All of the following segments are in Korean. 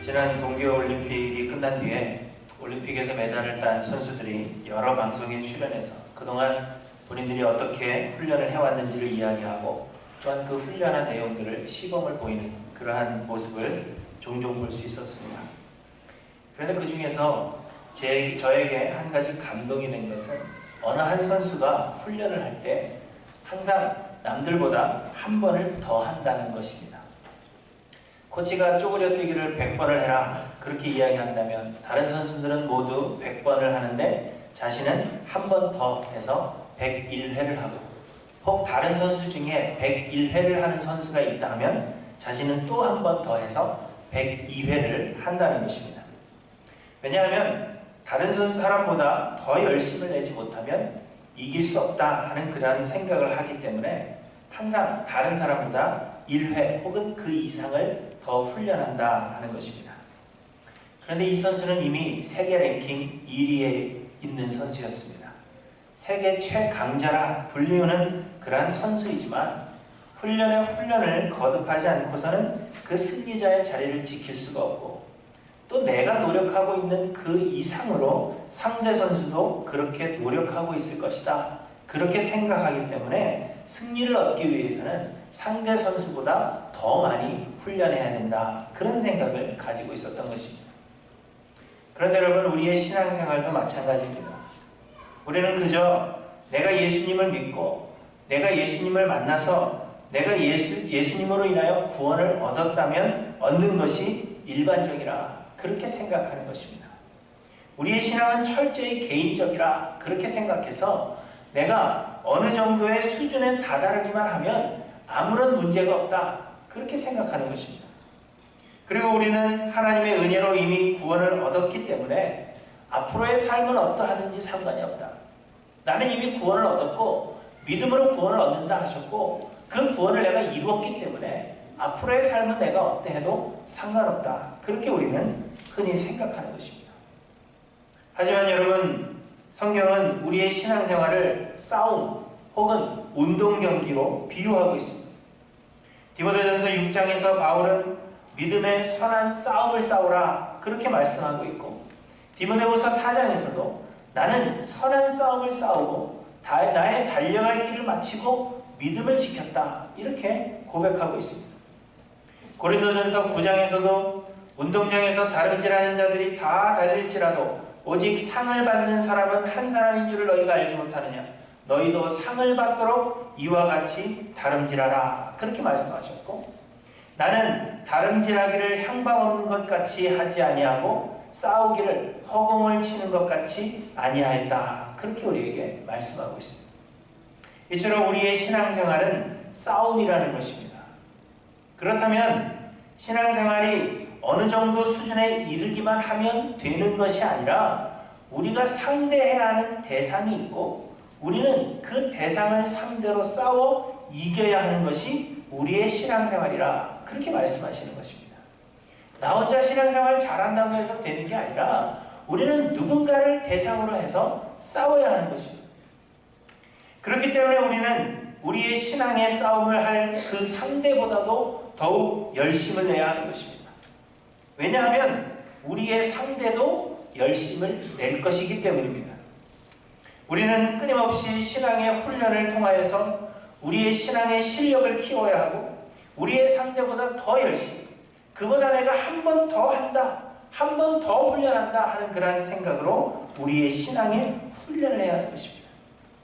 지난 동계올림픽이 끝난 뒤에 올림픽에서 메달을 딴 선수들이 여러 방송에 출연해서 그동안 본인들이 어떻게 훈련을 해왔는지를 이야기하고 또한 그 훈련한 내용들을 시범을 보이는 그러한 모습을 종종 볼 수 있었습니다. 그런데 그 중에서 저에게 한 가지 감동이 된 것은 어느 한 선수가 훈련을 할 때 항상 남들보다 한 번을 더 한다는 것입니다. 코치가 쪼그려 뛰기를 100번을 해라 그렇게 이야기한다면 다른 선수들은 모두 100번을 하는데 자신은 한 번 더 해서 101회를 하고, 혹 다른 선수 중에 101회를 하는 선수가 있다 하면 자신은 또 한 번 더 해서 102회를 한다는 것입니다. 왜냐하면 다른 사람보다 더 열심을 내지 못하면 이길 수 없다 하는 그러한 생각을 하기 때문에 항상 다른 사람보다 1회 혹은 그 이상을 더 훈련한다 하는 것입니다. 그런데 이 선수는 이미 세계 랭킹 1위에 있는 선수였습니다. 세계 최강자라 불리우는 그러한 선수이지만 훈련을 거듭하지 않고서는 그 승리자의 자리를 지킬 수가 없고, 또 내가 노력하고 있는 그 이상으로 상대 선수도 그렇게 노력하고 있을 것이다 그렇게 생각하기 때문에 승리를 얻기 위해서는 상대 선수보다 더 많이 훈련해야 된다 그런 생각을 가지고 있었던 것입니다. 그런데 여러분, 우리의 신앙생활도 마찬가지입니다. 우리는 그저 내가 예수님을 믿고 내가 예수님을 만나서 내가 예수님으로 인하여 구원을 얻었다면 얻는 것이 일반적이라 그렇게 생각하는 것입니다. 우리의 신앙은 철저히 개인적이라 그렇게 생각해서 내가 어느 정도의 수준에 다다르기만 하면 아무런 문제가 없다 그렇게 생각하는 것입니다. 그리고 우리는 하나님의 은혜로 이미 구원을 얻었기 때문에 앞으로의 삶은 어떠하든지 상관이 없다. 나는 이미 구원을 얻었고 믿음으로 구원을 얻는다 하셨고 그 구원을 내가 이루었기 때문에 앞으로의 삶은 내가 어떠해도 상관없다. 그렇게 우리는 흔히 생각하는 것입니다. 하지만 여러분, 성경은 우리의 신앙생활을 싸움 혹은 운동 경기로 비유하고 있습니다. 디모데전서 6장에서 바울은 믿음의 선한 싸움을 싸우라 그렇게 말씀하고 있고, 디모데후서 4장에서도 나는 선한 싸움을 싸우고 나의 달려갈 길을 마치고 믿음을 지켰다 이렇게 고백하고 있습니다. 고린도전서 9장에서도 운동장에서 다름질하는 자들이 다 달릴지라도 오직 상을 받는 사람은 한 사람인 줄을 너희가 알지 못하느냐. 너희도 상을 받도록 이와 같이 다름질하라 그렇게 말씀하셨고, 나는 다름질하기를 향방 없는 것 같이 하지 아니하고 싸우기를 허공을 치는 것 같이 아니하였다 그렇게 우리에게 말씀하고 있습니다. 이처럼 우리의 신앙생활은 싸움이라는 것입니다. 그렇다면 신앙생활이 어느 정도 수준에 이르기만 하면 되는 것이 아니라 우리가 상대해야 하는 대상이 있고 우리는 그 대상을 상대로 싸워 이겨야 하는 것이 우리의 신앙생활이라 그렇게 말씀하시는 것입니다. 나 혼자 신앙생활 잘한다고 해서 되는 게 아니라 우리는 누군가를 대상으로 해서 싸워야 하는 것입니다. 그렇기 때문에 우리는 우리의 신앙의 싸움을 할 그 상대보다도 더욱 열심을 내야 하는 것입니다. 왜냐하면 우리의 상대도 열심을 낼 것이기 때문입니다. 우리는 끊임없이 신앙의 훈련을 통하여서 우리의 신앙의 실력을 키워야 하고 우리의 상대보다 더 열심히, 그보다 내가 한 번 더 한다, 한 번 더 훈련한다 하는 그러한 생각으로 우리의 신앙의 훈련을 해야 하는 것입니다.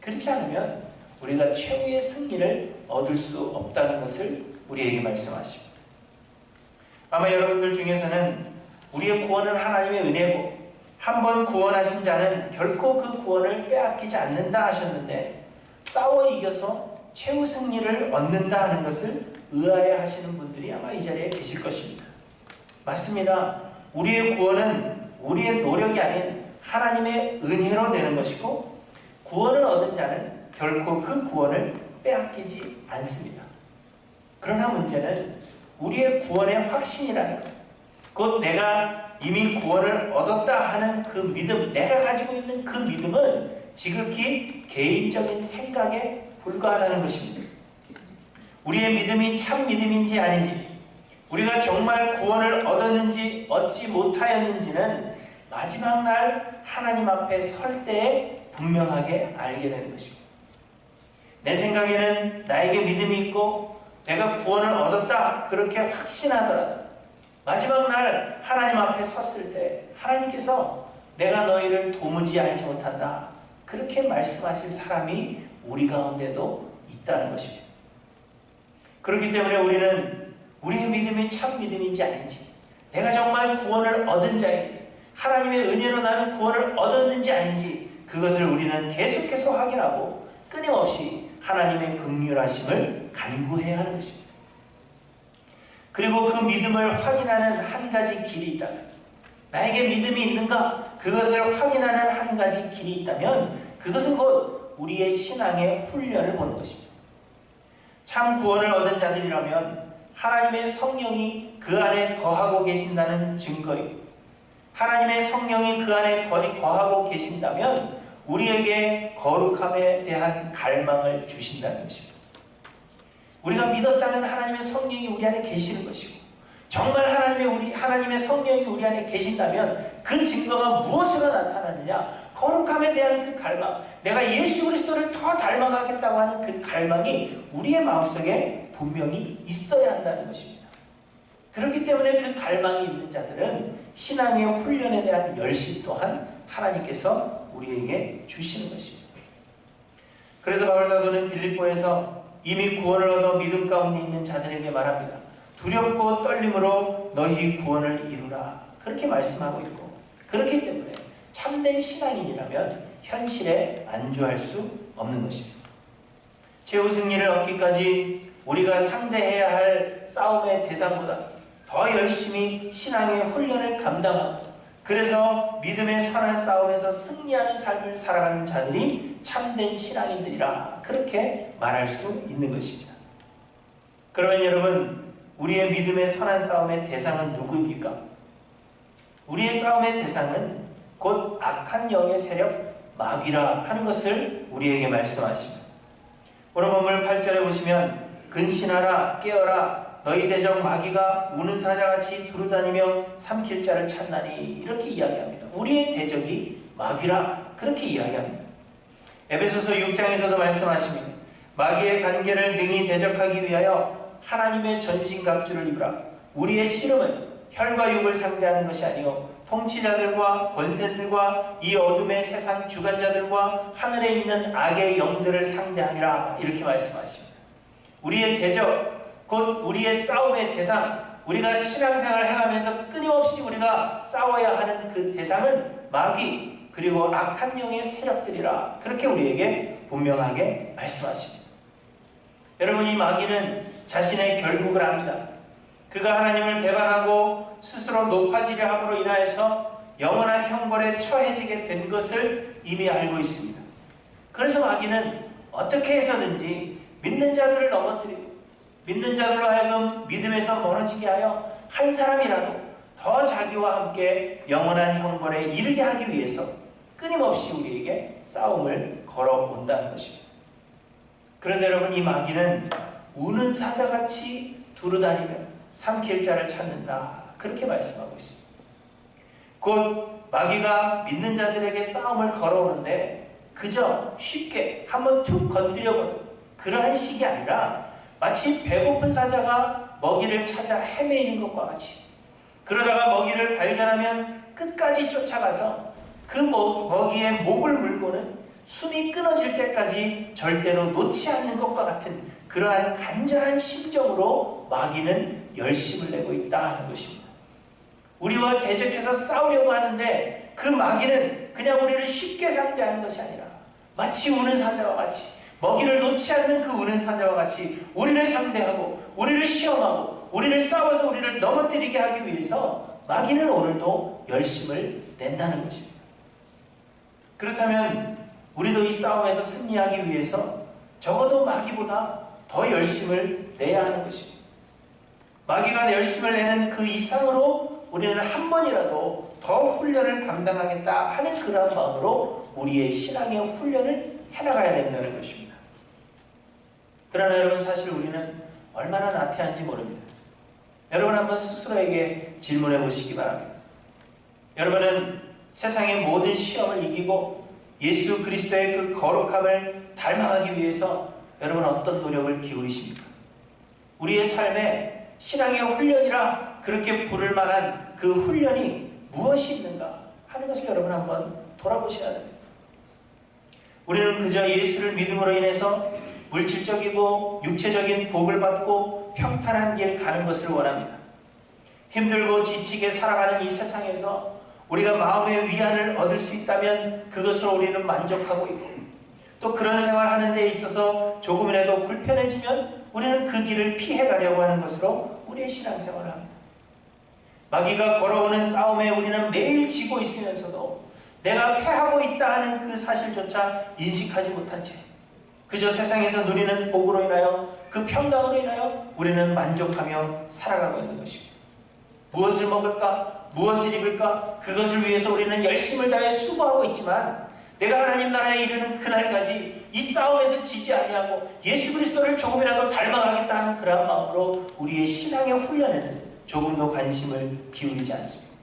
그렇지 않으면 우리가 최후의 승리를 얻을 수 없다는 것을 우리에게 말씀하십니다. 아마 여러분들 중에서는 우리의 구원은 하나님의 은혜고 한 번 구원하신 자는 결코 그 구원을 빼앗기지 않는다 하셨는데 싸워 이겨서 최후 승리를 얻는다 하는 것을 의아해 하시는 분들이 아마 이 자리에 계실 것입니다. 맞습니다. 우리의 구원은 우리의 노력이 아닌 하나님의 은혜로 되는 것이고 구원을 얻은 자는 결코 그 구원을 빼앗기지 않습니다. 그러나 문제는 우리의 구원의 확신이라는 것, 곧 내가 이미 구원을 얻었다 하는 그 믿음, 내가 가지고 있는 그 믿음은 지극히 개인적인 생각에 불과하다는 것입니다. 우리의 믿음이 참 믿음인지 아닌지, 우리가 정말 구원을 얻었는지 얻지 못하였는지는 마지막 날 하나님 앞에 설 때에 분명하게 알게 되는 것입니다. 내 생각에는 나에게 믿음이 있고 내가 구원을 얻었다 그렇게 확신하더라도 마지막 날 하나님 앞에 섰을 때 하나님께서 내가 너희를 도무지 알지 못한다 그렇게 말씀하실 사람이 우리 가운데도 있다는 것입니다. 그렇기 때문에 우리는 우리의 믿음이 참 믿음인지 아닌지, 내가 정말 구원을 얻은 자인지, 하나님의 은혜로 나는 구원을 얻었는지 아닌지 그것을 우리는 계속해서 확인하고 끊임없이 하나님의 긍휼하심을 간구해야 하는 것입니다. 그리고 그 믿음을 확인하는 한 가지 길이 있다면, 나에게 믿음이 있는가? 그것을 확인하는 한 가지 길이 있다면 그것은 곧 우리의 신앙의 훈련을 보는 것입니다. 참 구원을 얻은 자들이라면 하나님의 성령이 그 안에 거하고 계신다는 증거이고, 하나님의 성령이 그 안에 거하고 계신다면 우리에게 거룩함에 대한 갈망을 주신다는 것입니다. 우리가 믿었다면 하나님의 성령이 우리 안에 계시는 것이고, 정말 하나님의 성령이 우리 안에 계신다면 그 증거가 무엇으로 나타나느냐? 거룩함에 대한 그 갈망, 내가 예수 그리스도를 더 닮아가겠다고 하는 그 갈망이 우리의 마음속에 분명히 있어야 한다는 것입니다. 그렇기 때문에 그 갈망이 있는 자들은 신앙의 훈련에 대한 열심 또한 하나님께서 우리에게 주시는 것입니다. 그래서 바울 사도는 빌립보에서 이미 구원을 얻어 믿음 가운데 있는 자들에게 말합니다. 두렵고 떨림으로 너희 구원을 이루라. 그렇게 말씀하고 있고, 그렇기 때문에 참된 신앙인이라면 현실에 안주할 수 없는 것입니다. 최후 승리를 얻기까지 우리가 상대해야 할 싸움의 대상보다 더 열심히 신앙의 훈련을 감당하고, 그래서 믿음의 선한 싸움에서 승리하는 삶을 살아가는 자들이 참된 신앙인들이라 그렇게 말할 수 있는 것입니다. 그러면 여러분, 우리의 믿음의 선한 싸움의 대상은 누구입니까? 우리의 싸움의 대상은 곧 악한 영의 세력 마귀라 하는 것을 우리에게 말씀하십니다. 오늘 본문 8절에 보시면 근신하라 깨어라 너희 대적 마귀가 우는 사자같이 두루다니며 삼킬 자를 찾나니 이렇게 이야기합니다. 우리의 대적이 마귀라 그렇게 이야기합니다. 에베소서 6장에서도 말씀하십니다. 마귀의 관계를 능히 대적하기 위하여 하나님의 전신갑주를 입으라. 우리의 씨름은 혈과 육을 상대하는 것이 아니요 통치자들과 권세들과 이 어둠의 세상 주관자들과 하늘에 있는 악의 영들을 상대함이라 이렇게 말씀하십니다. 우리의 대적, 곧 우리의 싸움의 대상, 우리가 신앙생활을 해가면서 끊임없이 우리가 싸워야 하는 그 대상은 마귀 그리고 악한 영의 세력들이라 그렇게 우리에게 분명하게 말씀하십니다. 여러분, 이 마귀는 자신의 결국을 압니다. 그가 하나님을 배반하고 스스로 높아지려 함으로 인하여서 영원한 형벌에 처해지게 된 것을 이미 알고 있습니다. 그래서 마귀는 어떻게 해서든지 믿는 자들을 넘어뜨리고 믿는 자들로 하여금 믿음에서 멀어지게 하여 한 사람이라도 더 자기와 함께 영원한 형벌에 이르게 하기 위해서 끊임없이 우리에게 싸움을 걸어온다는 것입니다. 그런데 여러분, 이 마귀는 우는 사자같이 두루다니며 삼킬 자를 찾는다 그렇게 말씀하고 있습니다. 곧 마귀가 믿는 자들에게 싸움을 걸어오는데 그저 쉽게 한번 툭 건드려보는 그러한 식이 아니라 마치 배고픈 사자가 먹이를 찾아 헤매이는 것과 같이, 그러다가 먹이를 발견하면 끝까지 쫓아가서 그 먹이의 목을 물고는 숨이 끊어질 때까지 절대로 놓지 않는 것과 같은 그러한 간절한 심정으로 마귀는 열심을 내고 있다 하는 것입니다. 우리와 대적해서 싸우려고 하는데 그 마귀는 그냥 우리를 쉽게 상대하는 것이 아니라 마치 우는 사자와 같이, 먹이를 놓지 않는 그 우는 사자와 같이 우리를 상대하고 우리를 시험하고 우리를 싸워서 우리를 넘어뜨리게 하기 위해서 마귀는 오늘도 열심을 낸다는 것입니다. 그렇다면 우리도 이 싸움에서 승리하기 위해서 적어도 마귀보다 더 열심을 내야 하는 것입니다. 마귀가 열심을 내는 그 이상으로 우리는 한 번이라도 더 훈련을 감당하겠다 하는 그런 마음으로 우리의 신앙의 훈련을 해나가야 된다는 것입니다. 그러나 여러분, 사실 우리는 얼마나 나태한지 모릅니다. 여러분 한번 스스로에게 질문해 보시기 바랍니다. 여러분은 세상의 모든 시험을 이기고 예수 그리스도의 그 거룩함을 닮아가기 위해서 여러분 어떤 노력을 기울이십니까? 우리의 삶에 신앙의 훈련이라 그렇게 부를 만한 그 훈련이 무엇이 있는가 하는 것을 여러분 한번 돌아보셔야 됩니다. 우리는 그저 예수를 믿음으로 인해서 물질적이고 육체적인 복을 받고 평탄한 길 가는 것을 원합니다. 힘들고 지치게 살아가는 이 세상에서 우리가 마음의 위안을 얻을 수 있다면 그것으로 우리는 만족하고 있고, 또 그런 생활하는 데 있어서 조금이라도 불편해지면 우리는 그 길을 피해가려고 하는 것으로 우리의 신앙생활을 합니다. 마귀가 걸어오는 싸움에 우리는 매일 지고 있으면서도 내가 패하고 있다 하는 그 사실조차 인식하지 못한 채 그저 세상에서 누리는 복으로 인하여 그 평강으로 인하여 우리는 만족하며 살아가고 있는 것입니다. 무엇을 먹을까? 무엇을 입을까? 그것을 위해서 우리는 열심을 다해 수고하고 있지만 내가 하나님 나라에 이르는 그날까지 이 싸움에서 지지 아니하고 예수 그리스도를 조금이라도 닮아가겠다 하는 그런 마음으로 우리의 신앙의 훈련에는 조금도 관심을 기울이지 않습니다.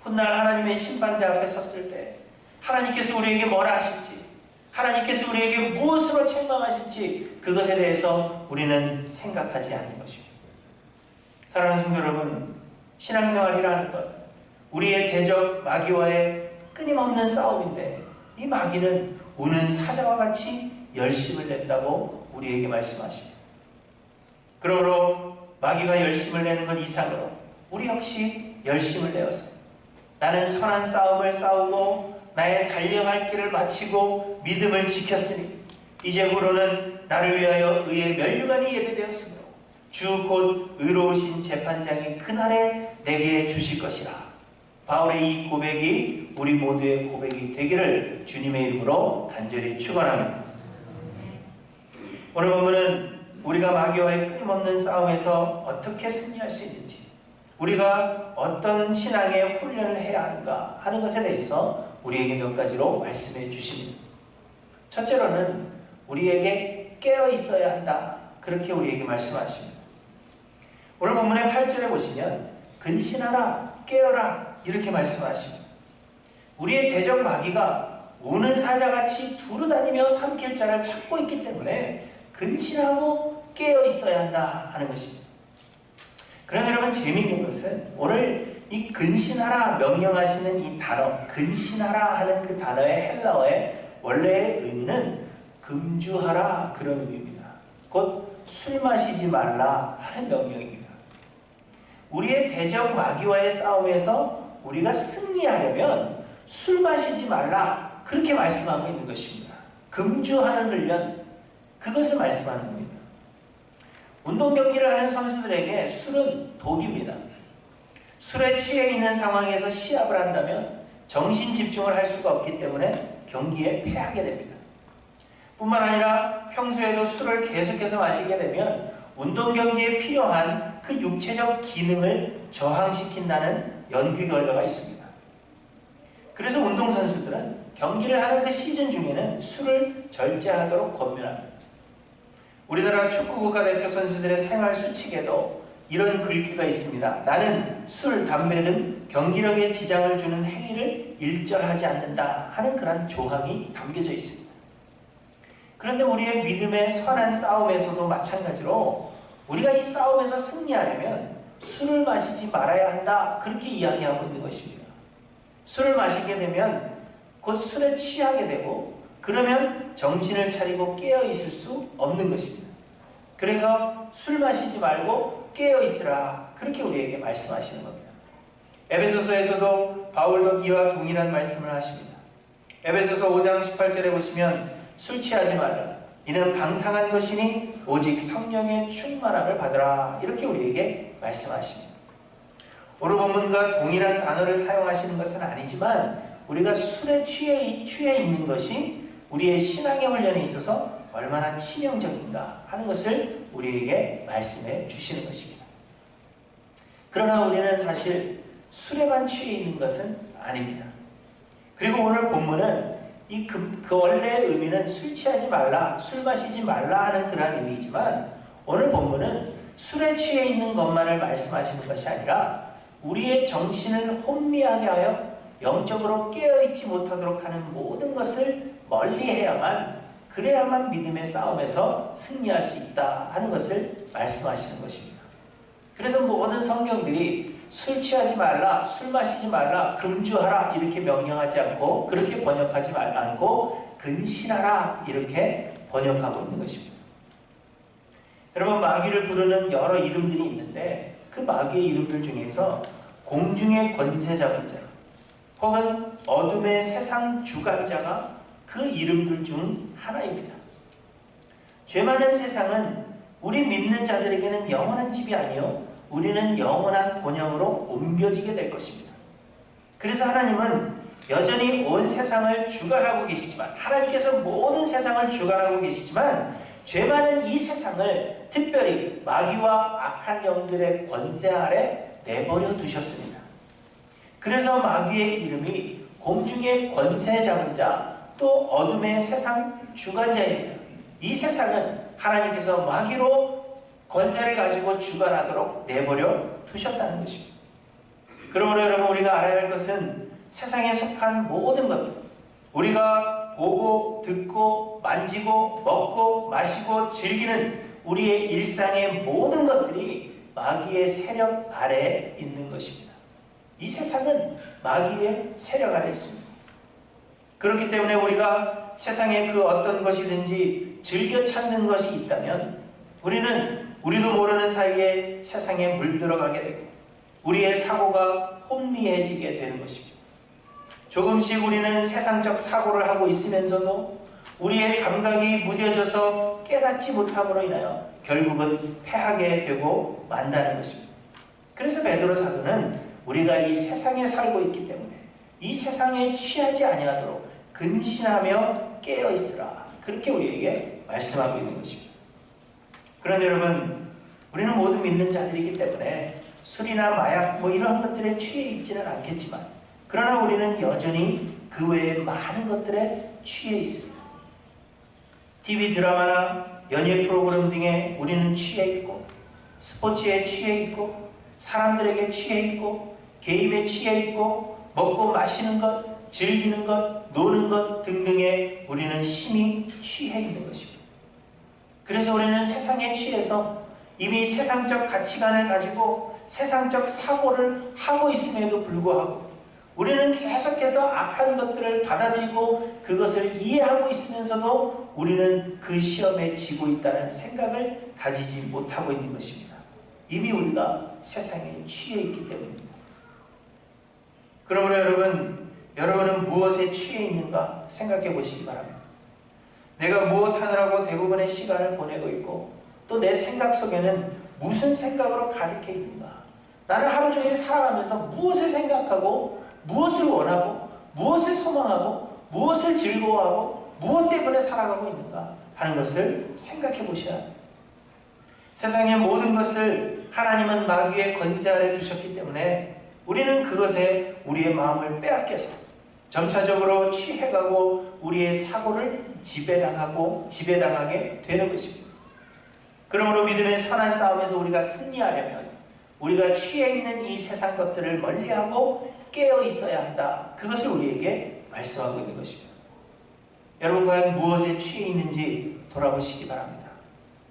훗날 하나님의 심판대 앞에 섰을 때 하나님께서 우리에게 뭐라 하실지, 하나님께서 우리에게 무엇으로 책망하실지 그것에 대해서 우리는 생각하지 않는 것입니다. 사랑하는 성도 여러분, 신앙생활이라는 것, 우리의 대적 마귀와의 끊임없는 싸움인데 이 마귀는 우는 사자와 같이 열심을 낸다고 우리에게 말씀하십니다. 그러므로 마귀가 열심을 내는 것 이상으로 우리 역시 열심을 내어서 나는 선한 싸움을 싸우고 나의 달려갈 길을 마치고 믿음을 지켰으니 이제부로는 나를 위하여 의의 면류관이 예배되었으므로 주 곧 의로우신 재판장이 그날에 내게 주실 것이라. 바울의 이 고백이 우리 모두의 고백이 되기를 주님의 이름으로 간절히 축원합니다. 오늘 본문은 우리가 마귀와의 끊임없는 싸움에서 어떻게 승리할 수 있는지, 우리가 어떤 신앙의 훈련을 해야 하는가 하는 것에 대해서 우리에게 몇 가지로 말씀해 주십니다. 첫째로는 우리에게 깨어 있어야 한다. 그렇게 우리에게 말씀하십니다. 오늘 본문의 8절에 보시면 근신하라, 깨어라 이렇게 말씀하십니다. 우리의 대적 마귀가 우는 사자같이 두루다니며 삼킬 자를 찾고 있기 때문에 근신하고 깨어 있어야 한다 하는 것입니다. 그런데 여러분 재미있는 것은 오늘 이 근신하라 명령하시는 이 단어, 근신하라 하는 그 단어의 헬라어의 원래의 의미는 금주하라 그런 의미입니다. 곧 술 마시지 말라 하는 명령입니다. 우리의 대적 마귀와의 싸움에서 우리가 승리하려면 술 마시지 말라 그렇게 말씀하고 있는 것입니다. 금주하는 훈련, 그것을 말씀하는 겁니다. 운동 경기를 하는 선수들에게 술은 독입니다. 술에 취해 있는 상황에서 시합을 한다면 정신 집중을 할 수가 없기 때문에 경기에 패하게 됩니다. 뿐만 아니라 평소에도 술을 계속해서 마시게 되면 운동 경기에 필요한 그 육체적 기능을 저항시킨다는 연구 결과가 있습니다. 그래서 운동선수들은 경기를 하는 그 시즌 중에는 술을 절제하도록 권면합니다. 우리나라 축구 국가대표 선수들의 생활 수칙에도 이런 글귀가 있습니다. 나는 술, 담배 등 경기력에 지장을 주는 행위를 일절하지 않는다 하는 그런 조항이 담겨져 있습니다. 그런데 우리의 믿음의 선한 싸움에서도 마찬가지로 우리가 이 싸움에서 승리하려면 술을 마시지 말아야 한다 그렇게 이야기하고 있는 것입니다. 술을 마시게 되면 곧 술에 취하게 되고 그러면 정신을 차리고 깨어 있을 수 없는 것입니다. 그래서 술 마시지 말고 깨어 있으라 그렇게 우리에게 말씀하시는 겁니다. 에베소서에서도 바울도 이와 동일한 말씀을 하십니다. 에베소서 5장 18절에 보시면 술 취하지 말라. 이는 방탕한 것이니 오직 성령의 충만함을 받으라. 이렇게 우리에게 말씀하십니다. 오늘 본문과 동일한 단어를 사용하시는 것은 아니지만 우리가 술에 취해 있는 것이 우리의 신앙의 훈련에 있어서 얼마나 치명적인가 하는 것을 우리에게 말씀해 주시는 것입니다. 그러나 우리는 사실 술에만 취해 있는 것은 아닙니다. 그리고 오늘 본문은 그 원래의 의미는 술 취하지 말라, 술 마시지 말라 하는 그런 의미이지만 오늘 본문은 술에 취해 있는 것만을 말씀하시는 것이 아니라 우리의 정신을 혼미하게 하여 영적으로 깨어있지 못하도록 하는 모든 것을 멀리해야만, 그래야만 믿음의 싸움에서 승리할 수 있다 하는 것을 말씀하시는 것입니다. 그래서 모든 성경들이 술 취하지 말라, 술 마시지 말라, 금주하라 이렇게 명령하지 않고, 그렇게 번역하지 않고 근신하라 이렇게 번역하고 있는 것입니다. 여러분, 마귀를 부르는 여러 이름들이 있는데 그 마귀의 이름들 중에서 공중의 권세 잡은 자 혹은 어둠의 세상 주관자가 그 이름들 중 하나입니다. 죄 많은 세상은 우리 믿는 자들에게는 영원한 집이 아니요, 우리는 영원한 본향으로 옮겨지게 될 것입니다. 그래서 하나님은 여전히 온 세상을 주관하고 계시지만, 하나님께서 모든 세상을 주관하고 계시지만 죄 많은 이 세상을 특별히 마귀와 악한 영들의 권세 아래 내버려 두셨습니다. 그래서 마귀의 이름이 공중의 권세 잡은 자, 또 어둠의 세상 주관자입니다. 이 세상은 하나님께서 마귀로 권세를 가지고 주관하도록 내버려 두셨다는 것입니다. 그러므로 여러분, 우리가 알아야 할 것은 세상에 속한 모든 것들, 우리가 보고 듣고 만지고 먹고 마시고 즐기는 우리의 일상의 모든 것들이 마귀의 세력 아래에 있는 것입니다. 이 세상은 마귀의 세력 아래에 있습니다. 그렇기 때문에 우리가 세상에 그 어떤 것이든지 즐겨 찾는 것이 있다면 우리는 우리도 모르는 사이에 세상에 물들어가게 되고 우리의 사고가 혼미해지게 되는 것입니다. 조금씩 우리는 세상적 사고를 하고 있으면서도 우리의 감각이 무뎌져서 깨닫지 못함으로 인하여 결국은 패하게 되고 만다는 것입니다. 그래서 베드로 사도는 우리가 이 세상에 살고 있기 때문에 이 세상에 취하지 아니하도록 근신하며 깨어있으라, 그렇게 우리에게 말씀하고 있는 것입니다. 그런데 여러분, 우리는 모두 믿는 자들이기 때문에 술이나 마약 이런 것들에 취해 있지는 않겠지만, 그러나 우리는 여전히 그 외에 많은 것들에 취해 있습니다. TV 드라마나 연예 프로그램 등에 우리는 취해 있고, 스포츠에 취해 있고, 사람들에게 취해 있고, 게임에 취해 있고, 먹고 마시는 것, 즐기는 것, 노는 것 등등에 우리는 심히 취해 있는 것입니다. 그래서 우리는 세상에 취해서 이미 세상적 가치관을 가지고 세상적 사고를 하고 있음에도 불구하고 우리는 계속해서 악한 것들을 받아들이고 그것을 이해하고 있으면서도 우리는 그 시험에 지고 있다는 생각을 가지지 못하고 있는 것입니다. 이미 우리가 세상에 취해 있기 때문입니다. 그러므로 여러분은 무엇에 취해 있는가 생각해 보시기 바랍니다. 내가 무엇 하느라고 대부분의 시간을 보내고 있고 또 내 생각 속에는 무슨 생각으로 가득해 있는가? 나는 하루 종일 살아가면서 무엇을 생각하고 무엇을 원하고 무엇을 소망하고 무엇을 즐거워하고 무엇 때문에 살아가고 있는가 하는 것을 생각해 보셔야 합니다. 세상의 모든 것을 하나님은 마귀의 권세 아래 두셨기 때문에 우리는 그것에 우리의 마음을 빼앗겨서 점차적으로 취해가고 우리의 사고를 지배당하게 되는 것입니다. 그러므로 믿음의 선한 싸움에서 우리가 승리하려면 우리가 취해 있는 이 세상 것들을 멀리하고 깨어 있어야 한다. 그것을 우리에게 말씀하고 있는 것입니다. 여러분, 과연 무엇에 취해 있는지 돌아보시기 바랍니다.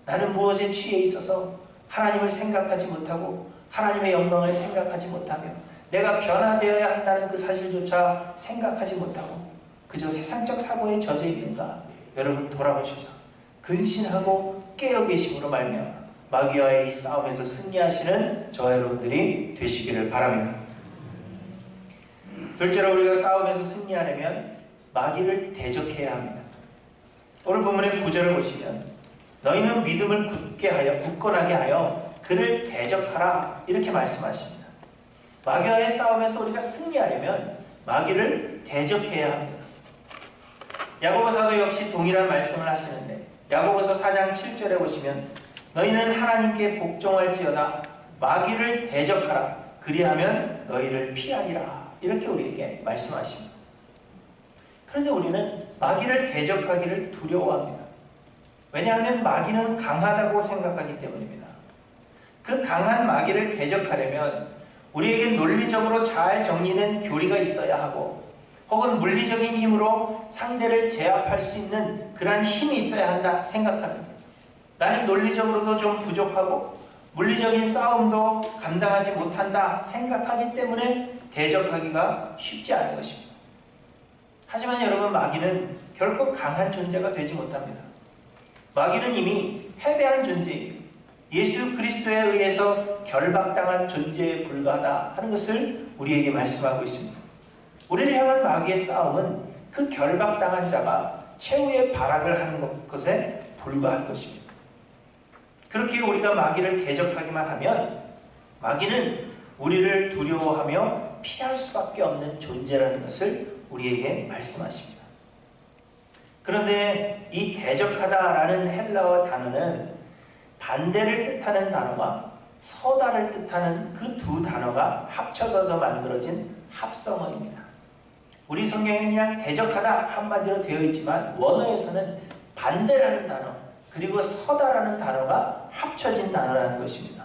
나는 무엇에 취해 있어서 하나님을 생각하지 못하고 하나님의 영광을 생각하지 못하며 내가 변화되어야 한다는 그 사실조차 생각하지 못하고 그저 세상적 사고에 젖어 있는가? 여러분, 돌아보셔서 근신하고 깨어 계심으로 말미암아 마귀와의 이 싸움에서 승리하시는 저와 여러분들이 되시기를 바랍니다. 둘째로, 우리가 싸움에서 승리하려면 마귀를 대적해야 합니다. 오늘 본문의 9절을 보시면 너희는 믿음을 굳건하게 하여 그를 대적하라, 이렇게 말씀하십니다. 마귀와의 싸움에서 우리가 승리하려면 마귀를 대적해야 합니다. 야고보 사도 역시 동일한 말씀을 하시는데 야고보서 4장 7절에 보시면 너희는 하나님께 복종할지어다 마귀를 대적하라 그리하면 너희를 피하리라, 이렇게 우리에게 말씀하십니다. 그런데 우리는 마귀를 대적하기를 두려워합니다. 왜냐하면 마귀는 강하다고 생각하기 때문입니다. 그 강한 마귀를 대적하려면 우리에게 논리적으로 잘 정리된 교리가 있어야 하고, 혹은 물리적인 힘으로 상대를 제압할 수 있는 그러한 힘이 있어야 한다 생각하는, 나는 논리적으로도 좀 부족하고 물리적인 싸움도 감당하지 못한다 생각하기 때문에 대적하기가 쉽지 않은 것입니다. 하지만 여러분, 마귀는 결코 강한 존재가 되지 못합니다. 마귀는 이미 패배한 존재입니다. 예수 그리스도에 의해서 결박당한 존재에 불과하다 하는 것을 우리에게 말씀하고 있습니다. 우리를 향한 마귀의 싸움은 그 결박당한 자가 최후의 발악을 하는 것에 불과한 것입니다. 그렇게 우리가 마귀를 대적하기만 하면 마귀는 우리를 두려워하며 피할 수밖에 없는 존재라는 것을 우리에게 말씀하십니다. 그런데 이 대적하다라는 헬라어 단어는 반대를 뜻하는 단어와 서다를 뜻하는 그 두 단어가 합쳐져서 만들어진 합성어입니다. 우리 성경에는 그냥 대적하다 한마디로 되어 있지만 원어에서는 반대라는 단어 그리고 서다라는 단어가 합쳐진 단어라는 것입니다.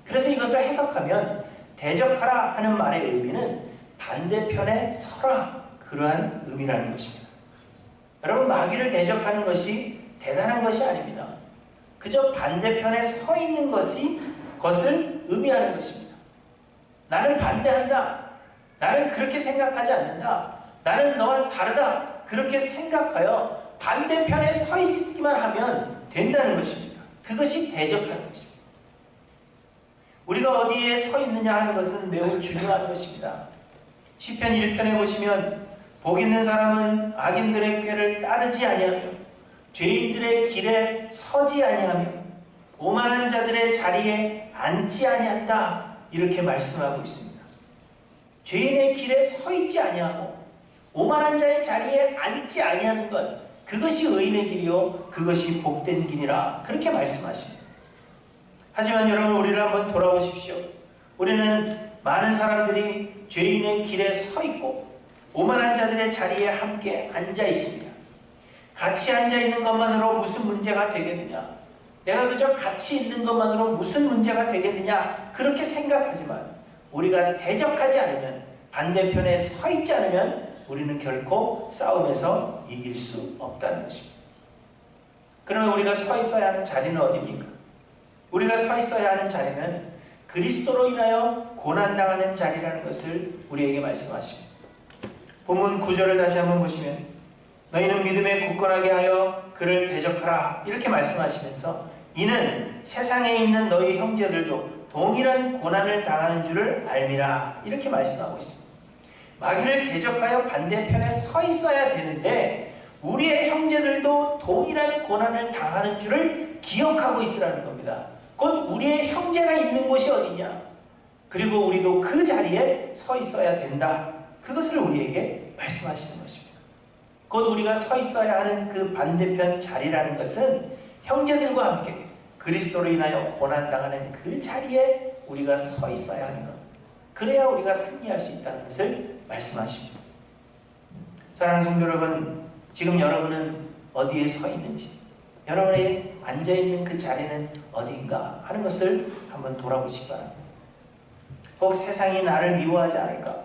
그래서 이것을 해석하면 대적하라 하는 말의 의미는 반대편에 서라, 그러한 의미라는 것입니다. 여러분, 마귀를 대적하는 것이 대단한 것이 아닙니다. 그저 반대편에 서 있는 것을 의미하는 것입니다. 나는 반대한다. 나는 그렇게 생각하지 않는다. 나는 너와 다르다. 그렇게 생각하여 반대편에 서 있기만 하면 된다는 것입니다. 그것이 대적하는 것입니다. 우리가 어디에 서 있느냐 하는 것은 매우 중요한 것입니다. 시편 1편에 보시면 복 있는 사람은 악인들의 꾀를 따르지 아니하며 죄인들의 길에 서지 아니하며 오만한 자들의 자리에 앉지 아니한다, 이렇게 말씀하고 있습니다. 죄인의 길에 서 있지 아니하고 오만한 자의 자리에 앉지 아니하는 것, 그것이 의인의 길이요 그것이 복된 길이라, 그렇게 말씀하십니다. 하지만 여러분, 우리를 한번 돌아보십시오. 우리는 많은 사람들이 죄인의 길에 서 있고 오만한 자들의 자리에 함께 앉아 있습니다. 같이 앉아 있는 것만으로 무슨 문제가 되겠느냐? 내가 그저 같이 있는 것만으로 무슨 문제가 되겠느냐? 그렇게 생각하지만 우리가 대적하지 않으면, 반대편에 서 있지 않으면 우리는 결코 싸움에서 이길 수 없다는 것입니다. 그러면 우리가 서 있어야 하는 자리는 어디입니까? 우리가 서 있어야 하는 자리는 그리스도로 인하여 고난당하는 자리라는 것을 우리에게 말씀하십니다. 본문 9절을 다시 한번 보시면 너희는 믿음에 굳건하게 하여 그를 대적하라, 이렇게 말씀하시면서 이는 세상에 있는 너희 형제들도 동일한 고난을 당하는 줄을 알미라, 이렇게 말씀하고 있습니다. 마귀를 대적하여 반대편에 서 있어야 되는데 우리의 형제들도 동일한 고난을 당하는 줄을 기억하고 있으라는 겁니다. 곧 우리의 형제가 있는 곳이 어디냐? 그리고 우리도 그 자리에 서 있어야 된다. 그것을 우리에게 말씀하시는 것입니다. 곧 우리가 서 있어야 하는 그 반대편 자리라는 것은 형제들과 함께 그리스도로 인하여 고난당하는 그 자리에 우리가 서 있어야 하는 것. 그래야 우리가 승리할 수 있다는 것을 말씀하십니다. 사랑하는 성도 여러분, 지금 여러분은 어디에 서 있는지, 여러분의 앉아있는 그 자리는 어디인가 하는 것을 한번 돌아보시기 바랍니다. 혹 세상이 나를 미워하지 않을까?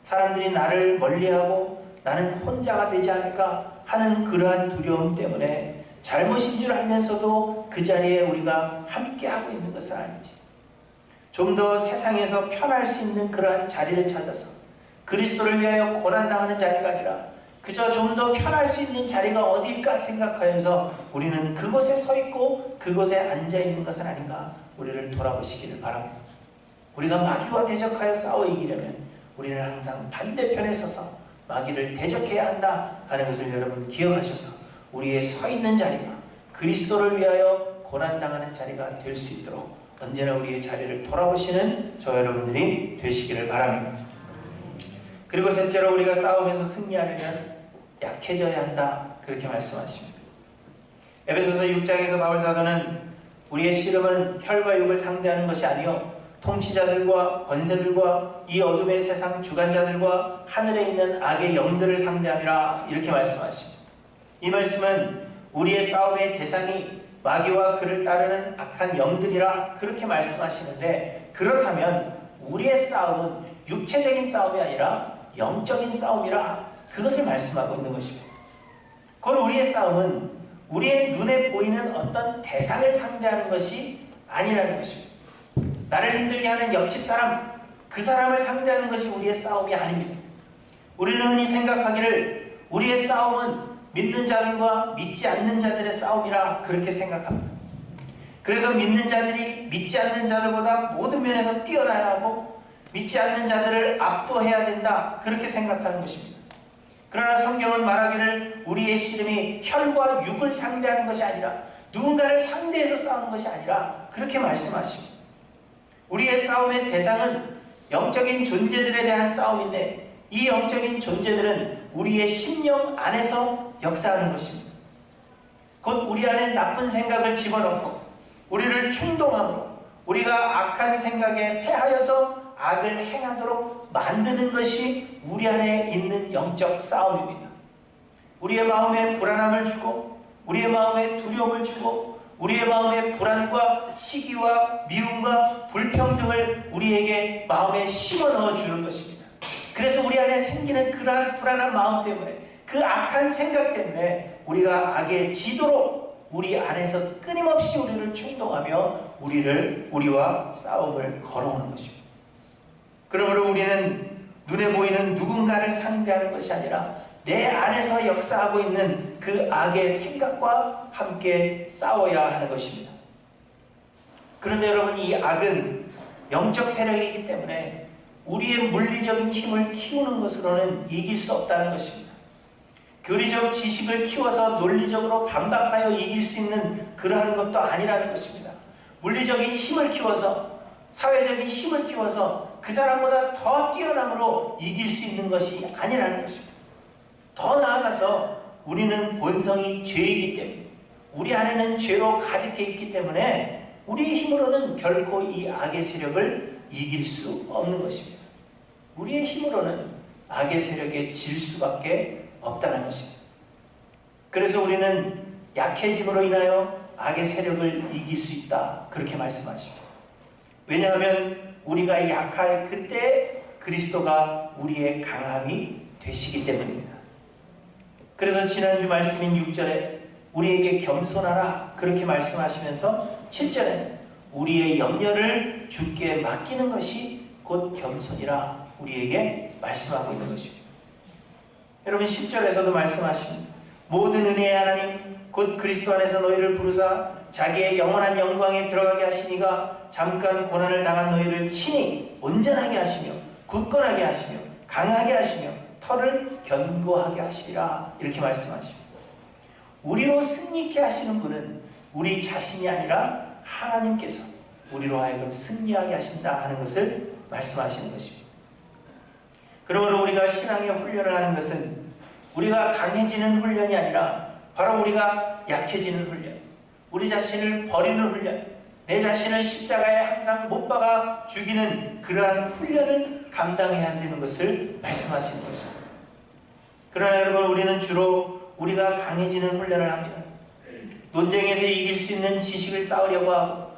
사람들이 나를 멀리하고 나는 혼자가 되지 않을까 하는 그러한 두려움 때문에 잘못인 줄 알면서도 그 자리에 우리가 함께하고 있는 것은 아닌지, 좀 더 세상에서 편할 수 있는 그러한 자리를 찾아서 그리스도를 위하여 고난당하는 자리가 아니라 그저 좀 더 편할 수 있는 자리가 어디일까 생각하여서 우리는 그곳에 서 있고 그곳에 앉아 있는 것은 아닌가, 우리를 돌아보시기를 바랍니다. 우리가 마귀와 대적하여 싸워 이기려면 우리는 항상 반대편에 서서 마귀를 대적해야 한다 하는 것을 여러분 기억하셔서 우리의 서 있는 자리가 그리스도를 위하여 고난당하는 자리가 될 수 있도록 언제나 우리의 자리를 돌아보시는 저 여러분들이 되시기를 바랍니다. 그리고 셋째로, 우리가 싸움에서 승리하려면 약해져야 한다, 그렇게 말씀하십니다. 에베소서 6장에서 바울 사도는 우리의 씨름은 혈과 육을 상대하는 것이 아니요 통치자들과 권세들과 이 어둠의 세상 주관자들과 하늘에 있는 악의 영들을 상대하리라, 이렇게 말씀하십니다. 이 말씀은 우리의 싸움의 대상이 마귀와 그를 따르는 악한 영들이라 그렇게 말씀하시는데, 그렇다면 우리의 싸움은 육체적인 싸움이 아니라 영적인 싸움이라 그것을 말씀하고 있는 것입니다. 곧 우리의 싸움은 우리의 눈에 보이는 어떤 대상을 상대하는 것이 아니라는 것입니다. 나를 힘들게 하는 옆집 사람, 그 사람을 상대하는 것이 우리의 싸움이 아닙니다. 우리는 흔히 생각하기를 우리의 싸움은 믿는 자들과 믿지 않는 자들의 싸움이라 그렇게 생각합니다. 그래서 믿는 자들이 믿지 않는 자들보다 모든 면에서 뛰어나야 하고 믿지 않는 자들을 압도해야 된다, 그렇게 생각하는 것입니다. 그러나 성경은 말하기를 우리의 씨름이 혈과 육을 상대하는 것이 아니라, 누군가를 상대해서 싸우는 것이 아니라 그렇게 말씀하십니다. 우리의 싸움의 대상은 영적인 존재들에 대한 싸움인데, 이 영적인 존재들은 우리의 심령 안에서 역사하는 것입니다. 곧 우리 안에 나쁜 생각을 집어넣고 우리를 충동함으로 우리가 악한 생각에 패하여서 악을 행하도록 만드는 것이 우리 안에 있는 영적 싸움입니다. 우리의 마음에 불안함을 주고 우리의 마음에 두려움을 주고 우리의 마음에 불안과 시기와 미움과 불평등을 우리에게 마음에 심어 넣어주는 것입니다. 그래서 우리 안에 생기는 그러한 불안한 마음 때문에, 그 악한 생각 때문에 우리가 악에 지도록 우리 안에서 끊임없이 우리를 충동하며 우리와 싸움을 걸어오는 것입니다. 그러므로 우리는 눈에 보이는 누군가를 상대하는 것이 아니라 내 안에서 역사하고 있는 그 악의 생각과 함께 싸워야 하는 것입니다. 그런데 여러분, 이 악은 영적 세력이기 때문에 우리의 물리적인 힘을 키우는 것으로는 이길 수 없다는 것입니다. 교리적 지식을 키워서 논리적으로 반박하여 이길 수 있는 그러한 것도 아니라는 것입니다. 물리적인 힘을 키워서, 사회적인 힘을 키워서 그 사람보다 더 뛰어남으로 이길 수 있는 것이 아니라는 것입니다. 더 나아가서 우리는 본성이 죄이기 때문에, 우리 안에는 죄로 가득해 있기 때문에 우리의 힘으로는 결코 이 악의 세력을 이길 수 없는 것입니다. 우리의 힘으로는 악의 세력에 질 수밖에 없다는 것입니다. 그래서 우리는 약해짐으로 인하여 악의 세력을 이길 수 있다, 그렇게 말씀하십니다. 왜냐하면 우리가 약할 그때 그리스도가 우리의 강함이 되시기 때문입니다. 그래서 지난주 말씀인 6절에 우리에게 겸손하라, 그렇게 말씀하시면서 7절에는 우리의 염려를 주께 맡기는 것이 곧 겸손이라 우리에게 말씀하고 있는 것입니다. 여러분, 10절에서도 말씀하십니다. 모든 은혜의 하나님 곧 그리스도 안에서 너희를 부르사 자기의 영원한 영광에 들어가게 하시니가 잠깐 고난을 당한 너희를 친히 온전하게 하시며 굳건하게 하시며 강하게 하시며 털을 견고하게 하시리라, 이렇게 말씀하십니다. 우리로 승리케 하시는 분은 우리 자신이 아니라 하나님께서 우리로 하여금 승리하게 하신다 하는 것을 말씀하시는 것입니다. 그러므로 우리가 신앙의 훈련을 하는 것은 우리가 강해지는 훈련이 아니라 바로 우리가 약해지는 훈련, 우리 자신을 버리는 훈련, 내 자신을 십자가에 항상 못 박아 죽이는 그러한 훈련을 감당해야 한다는 것을 말씀하시는 것입니다. 그러나 여러분, 우리는 주로 우리가 강해지는 훈련을 합니다. 논쟁에서 이길 수 있는 지식을 쌓으려고 하고,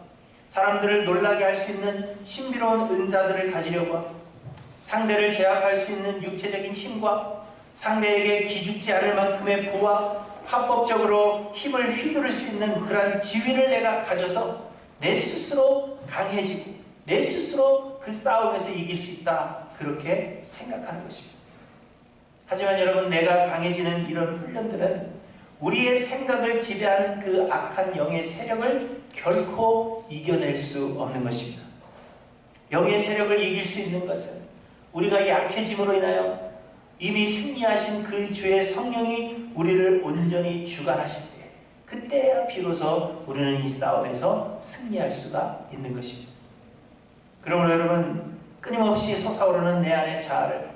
사람들을 놀라게 할 수 있는 신비로운 은사들을 가지려고 하고, 상대를 제압할 수 있는 육체적인 힘과 상대에게 기죽지 않을 만큼의 부와 합법적으로 힘을 휘두를 수 있는 그러한 지위를 내가 가져서 내 스스로 강해지고 내 스스로 그 싸움에서 이길 수 있다, 그렇게 생각하는 것입니다. 하지만 여러분, 내가 강해지는 이런 훈련들은 우리의 생각을 지배하는 그 악한 영의 세력을 결코 이겨낼 수 없는 것입니다. 영의 세력을 이길 수 있는 것은 우리가 약해짐으로 인하여 이미 승리하신 그 주의 성령이 우리를 온전히 주관하실 때, 그때야 비로소 우리는 이 싸움에서 승리할 수가 있는 것입니다. 그러므로 여러분, 끊임없이 솟아오르는 내 안의 자아를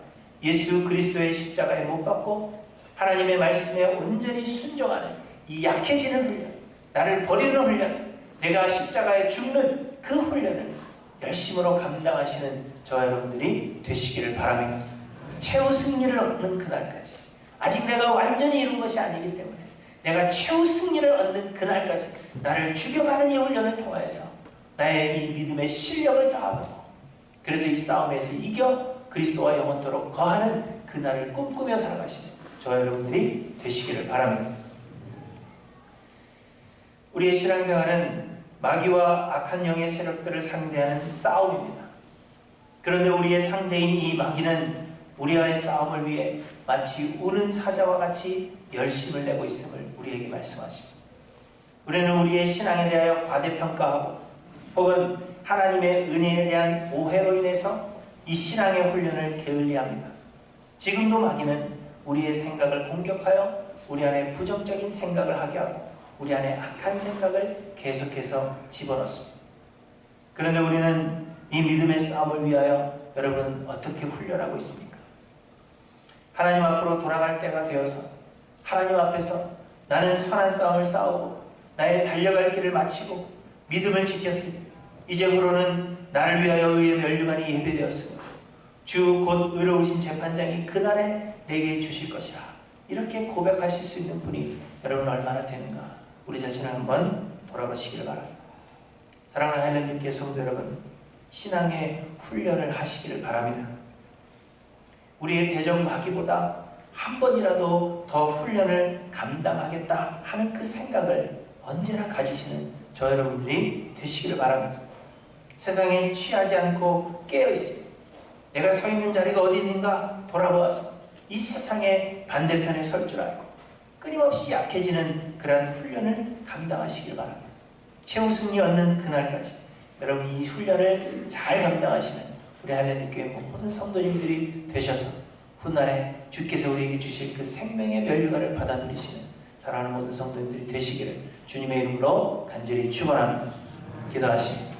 예수 그리스도의 십자가에 못 박고 하나님의 말씀에 온전히 순종하는 이 약해지는 훈련, 나를 버리는 훈련, 내가 십자가에 죽는 그 훈련을 열심으로 감당하시는 저와 여러분들이 되시기를 바랍니다. 최후 승리를 얻는 그날까지, 아직 내가 완전히 이룬 것이 아니기 때문에 내가 최후 승리를 얻는 그날까지 나를 죽여가는 이 훈련을 통하여서 나의 이 믿음의 실력을 쌓아가고, 그래서 이 싸움에서 이겨 그리스도와 영원토록 거하는 그날을 꿈꾸며 살아가시는 저와 여러분들이 되시기를 바랍니다. 우리의 신앙생활은 마귀와 악한 영의 세력들을 상대하는 싸움입니다. 그런데 우리의 상대인 이 마귀는 우리와의 싸움을 위해 마치 우는 사자와 같이 열심을 내고 있음을 우리에게 말씀하십니다. 우리는 우리의 신앙에 대하여 과대평가하고 혹은 하나님의 은혜에 대한 오해로 인해서 이 신앙의 훈련을 게을리합니다. 지금도 마귀는 우리의 생각을 공격하여 우리 안에 부정적인 생각을 하게 하고 우리 안에 악한 생각을 계속해서 집어넣습니다. 그런데 우리는 이 믿음의 싸움을 위하여 여러분 어떻게 훈련하고 있습니까? 하나님 앞으로 돌아갈 때가 되어서 하나님 앞에서 나는 선한 싸움을 싸우고 나의 달려갈 길을 마치고 믿음을 지켰으니 이제부로는 나를 위하여 의의 면류관이 예배되었으며 주 곧 의로우신 재판장이 그날에 내게 주실 것이라, 이렇게 고백하실 수 있는 분이 여러분 얼마나 되는가, 우리 자신을 한번 돌아보시기를 바랍니다. 사랑하는 하이랜드교회 성도 여러분, 신앙의 훈련을 하시기를 바랍니다. 우리의 대적 마귀보다 한 번이라도 더 훈련을 감당하겠다 하는 그 생각을 언제나 가지시는 저 여러분들이 되시기를 바랍니다. 세상에 취하지 않고 깨어있습니다. 내가 서 있는 자리가 어디 있는가 돌아보아서 이 세상의 반대편에 설 줄 알고 끊임없이 약해지는 그러한 훈련을 감당하시길 바랍니다. 최후 승리 얻는 그날까지 여러분 이 훈련을 잘 감당하시는 우리 하이랜드교회 모든 성도님들이 되셔서 훗날에 주께서 우리에게 주실 그 생명의 면류관을 받아 누리시는 사랑하는 모든 성도님들이 되시기를 주님의 이름으로 간절히 축원합니다. 기도하시고